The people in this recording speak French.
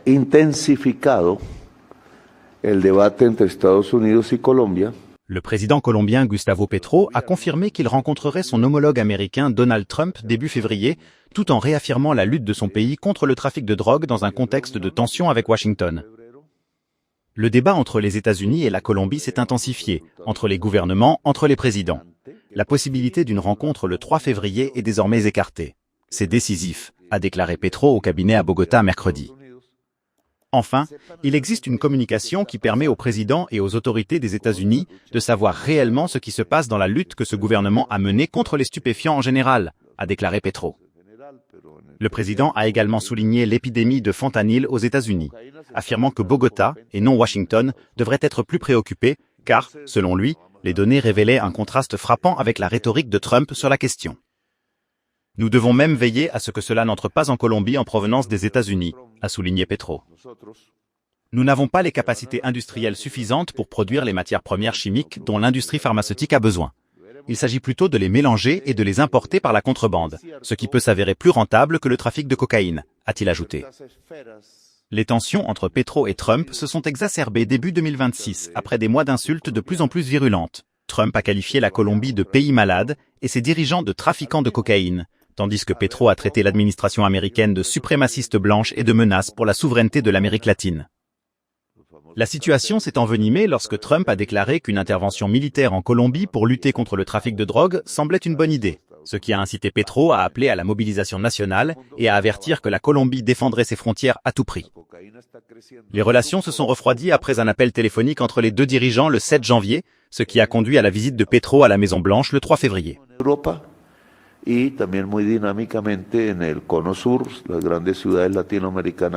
intensificado el debate entre Estados Unidos y Colombia. Le président colombien Gustavo Petro a confirmé qu'il rencontrerait son homologue américain Donald Trump début février, tout en réaffirmant la lutte de son pays contre le trafic de drogue dans un contexte de tension avec Washington. Le débat entre les États-Unis et la Colombie s'est intensifié, entre les gouvernements, entre les présidents. La possibilité d'une rencontre le 3 février est désormais écartée. C'est décisif, a déclaré Petro au cabinet à Bogota mercredi. Enfin, il existe une communication qui permet au président et aux autorités des États-Unis de savoir réellement ce qui se passe dans la lutte que ce gouvernement a menée contre les stupéfiants en général, a déclaré Petro. Le président a également souligné l'épidémie de fentanyl aux États-Unis, affirmant que Bogota, et non Washington, devrait être plus préoccupé, car, selon lui, les données révélaient un contraste frappant avec la rhétorique de Trump sur la question. Nous devons même veiller à ce que cela n'entre pas en Colombie en provenance des États-Unis, a souligné Petro. Nous n'avons pas les capacités industrielles suffisantes pour produire les matières premières chimiques dont l'industrie pharmaceutique a besoin. Il s'agit plutôt de les mélanger et de les importer par la contrebande, ce qui peut s'avérer plus rentable que le trafic de cocaïne, a-t-il ajouté. Les tensions entre Petro et Trump se sont exacerbées début 2026, après des mois d'insultes de plus en plus virulentes. Trump a qualifié la Colombie de pays malade et ses dirigeants de trafiquants de cocaïne, tandis que Petro a traité l'administration américaine de suprémaciste blanche et de menace pour la souveraineté de l'Amérique latine. La situation s'est envenimée lorsque Trump a déclaré qu'une intervention militaire en Colombie pour lutter contre le trafic de drogue semblait une bonne idée, ce qui a incité Petro à appeler à la mobilisation nationale et à avertir que la Colombie défendrait ses frontières à tout prix. Les relations se sont refroidies après un appel téléphonique entre les deux dirigeants le 7 janvier, ce qui a conduit à la visite de Petro à la Maison-Blanche le 3 février. Y también muy dinámicamente en el Cono Sur, las grandes ciudades latinoamericanas.